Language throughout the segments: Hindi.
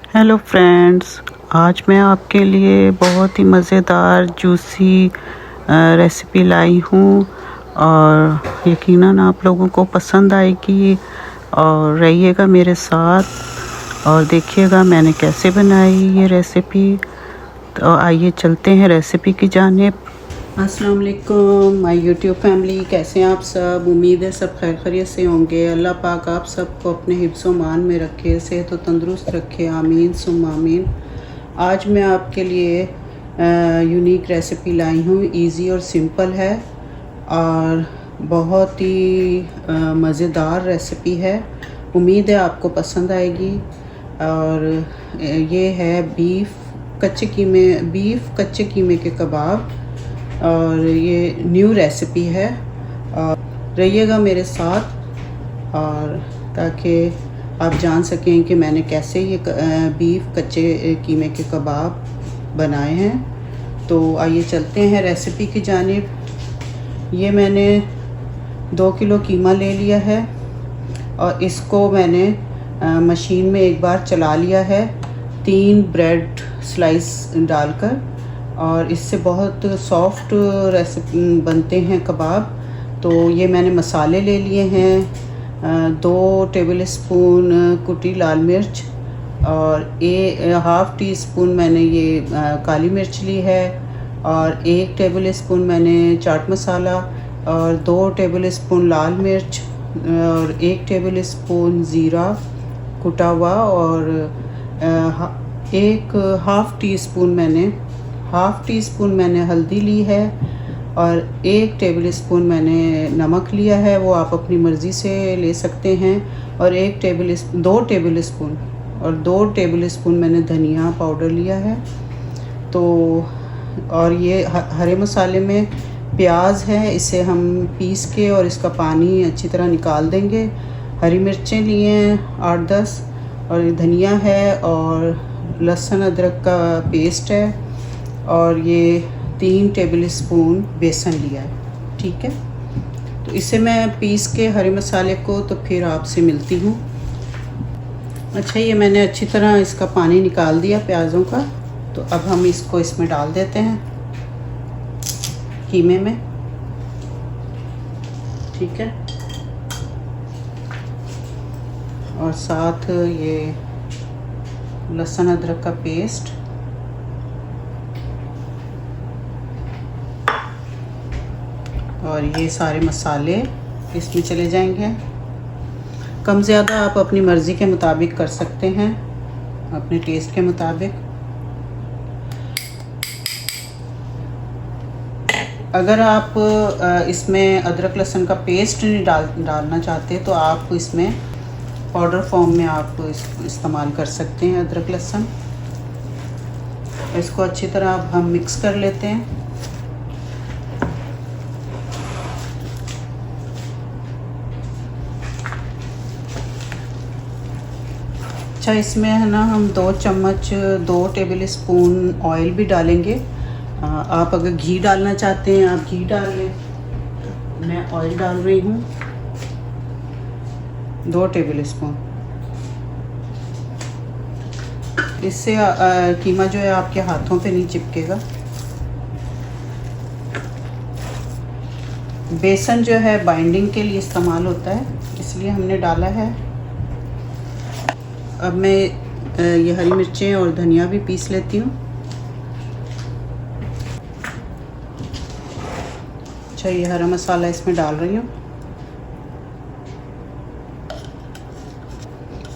हेलो फ्रेंड्स, आज मैं आपके लिए बहुत ही मज़ेदार जूसी रेसिपी लाई हूँ और यकीनन आप लोगों को पसंद आएगी। और रहिएगा मेरे साथ और देखिएगा मैंने कैसे बनाई ये रेसिपी। तो आइए चलते हैं रेसिपी की जानिब। अस्सलाम वालेकुम माय यूट्यूब फैमिली, कैसे हैं आप सब। उम्मीद है सब खैर खैरियत से होंगे। अल्लाह पाक आप सबको अपने हिफ्ज़ मान में रखे, सेहत और तंदुरुस्त रखे, आमीन सुम्मा आमीन। आज मैं आपके लिए यूनिक रेसिपी लाई हूँ। इजी और सिंपल है और बहुत ही मज़ेदार रेसिपी है। उम्मीद है आपको पसंद आएगी। और ये है बीफ कच्चे कीमे के कबाब और ये न्यू रेसिपी है। और रहिएगा मेरे साथ और ताकि आप जान सकें कि मैंने कैसे ये बीफ कच्चे कीमे के कबाब बनाए हैं। तो आइए चलते हैं रेसिपी की जानिब। ये मैंने 2 किलो कीमा ले लिया है और इसको मैंने मशीन में एक बार चला लिया है 3 ब्रेड स्लाइस डालकर, और इससे बहुत सॉफ्ट रेसिपी बनते हैं कबाब। तो ये मैंने मसाले ले लिए हैं 2 टेबल स्पून कुटी लाल मिर्च और हाफ़ टी स्पून मैंने ये काली मिर्च ली है, और 1 टेबल स्पून मैंने चाट मसाला और 2 टेबल स्पून लाल मिर्च और 1 टेबल स्पून ज़ीरा कुटा हुआ, और हाफ़ टी स्पून मैंने हल्दी ली है, और 1 टेबल स्पून मैंने नमक लिया है, वो आप अपनी मर्ज़ी से ले सकते हैं, और 2 टेबल स्पून मैंने धनिया पाउडर लिया है। तो और ये हरे मसाले में प्याज है, इसे हम पीस के और इसका पानी अच्छी तरह निकाल देंगे। हरी मिर्चें लिए हैं 8-10, और धनिया है, और लहसुन अदरक का पेस्ट है, और ये 3 टेबल स्पून बेसन लिया है। ठीक है, तो इसे मैं पीस के हरे मसाले को तो फिर आपसे मिलती हूँ। अच्छा, ये मैंने अच्छी तरह इसका पानी निकाल दिया प्याज़ों का। तो अब हम इसको इसमें डाल देते हैं कीमे में। ठीक है, और साथ ये लहसुन अदरक का पेस्ट, और ये सारे मसाले इसमें चले जाएंगे। कम ज़्यादा आप अपनी मर्ज़ी के मुताबिक कर सकते हैं, अपने टेस्ट के मुताबिक। अगर आप इसमें अदरक लहसुन का पेस्ट नहीं डालना चाहते तो आप इसमें पाउडर फॉर्म में आप इस्तेमाल कर सकते हैं अदरक लहसुन। इसको अच्छी तरह अब हम मिक्स कर लेते हैं। अच्छा, इसमें है ना हम 2 टेबल स्पून ऑयल भी डालेंगे। आप अगर घी डालना चाहते हैं आप घी डाल लें। मैं ऑयल डाल रही हूँ 2 टेबल स्पून। इससे कीमा जो है आपके हाथों पे नहीं चिपकेगा। बेसन जो है बाइंडिंग के लिए इस्तेमाल होता है, इसलिए हमने डाला है। अब मैं ये हरी मिर्चें और धनिया भी पीस लेती हूँ। अच्छा, ये हरा मसाला इसमें डाल रही हूँ।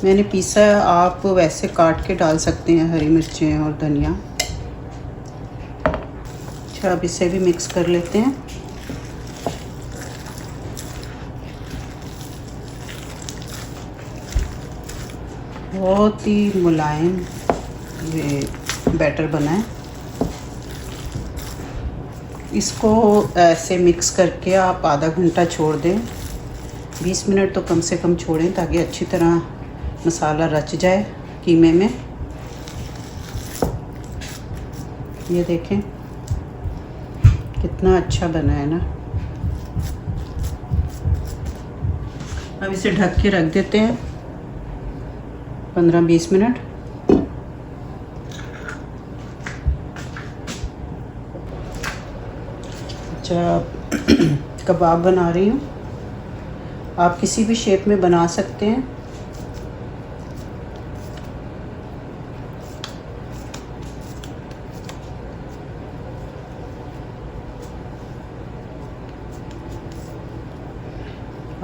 मैंने पीसा, आप वैसे काट के डाल सकते हैं हरी मिर्चें और धनिया। अच्छा, अब इसे भी मिक्स कर लेते हैं। बहुत ही मुलायम ये बैटर बना है। इसको ऐसे मिक्स करके आप आधा घंटा छोड़ दें। 20 मिनट तो कम से कम छोड़ें ताकि अच्छी तरह मसाला रच जाए कीमे में। ये देखें कितना अच्छा बना है ना। अब इसे ढक के रख देते हैं 15-20 मिनट। कच्चा कबाब बना रही हूँ। आप किसी भी शेप में बना सकते हैं।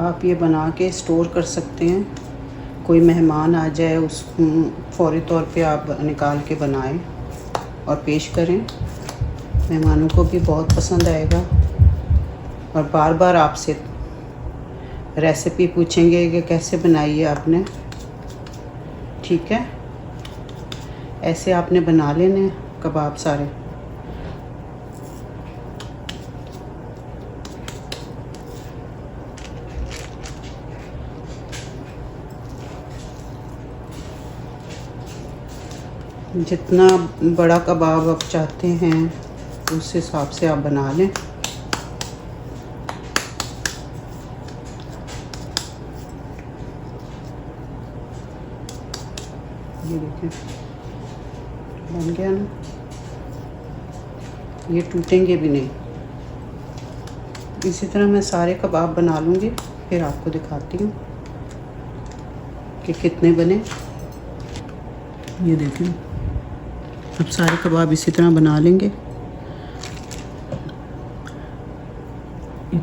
आप ये बना के स्टोर कर सकते हैं। कोई मेहमान आ जाए उस फौरी तौर पे आप निकाल के बनाएं और पेश करें। मेहमानों को भी बहुत पसंद आएगा और बार बार आपसे रेसिपी पूछेंगे कि कैसे बनाई है आपने। ठीक है, ऐसे आपने बना लेने कबाब सारे। जितना बड़ा कबाब आप चाहते हैं उस हिसाब से आप बना लें। ये देखें बन गया ना, ये टूटेंगे भी नहीं। इसी तरह मैं सारे कबाब बना लूँगी, फिर आपको दिखाती हूँ कि कितने बने। ये देखें, अब सारे कबाब इसी तरह बना लेंगे।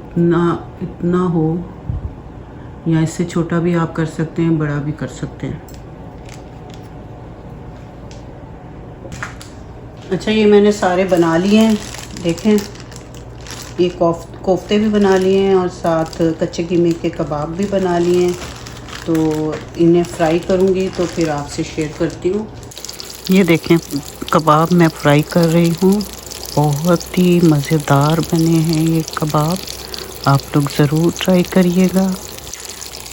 इतना हो या इससे छोटा भी आप कर सकते हैं, बड़ा भी कर सकते हैं। अच्छा, ये मैंने सारे बना लिए हैं। देखें, ये कोफ्ते भी बना लिए हैं और साथ कच्चे कीमे के कबाब भी बना लिए हैं। तो इन्हें फ्राई करूँगी तो फिर आपसे शेयर करती हूँ। ये देखें, कबाब मैं फ्राई कर रही हूँ। बहुत ही मज़ेदार बने हैं ये कबाब, आप लोग ज़रूर ट्राई करिएगा।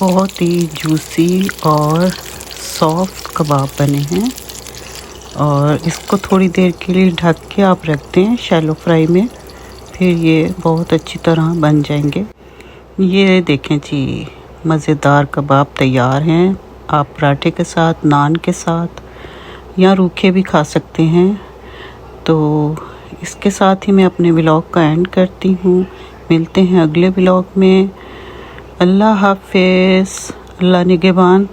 बहुत ही जूसी और सॉफ्ट कबाब बने हैं और इसको थोड़ी देर के लिए ढक के आप रखते हैं शैलो फ्राई में, फिर ये बहुत अच्छी तरह बन जाएंगे। ये देखें जी, मज़ेदार कबाब तैयार हैं। आप पराठे के साथ, नान के साथ या रूखे भी खा सकते हैं। तो इसके साथ ही मैं अपने व्लॉग का एंड करती हूँ। मिलते हैं अगले व्लॉग में। अल्लाह हाफ़िज़, अल्लाह निगहबान।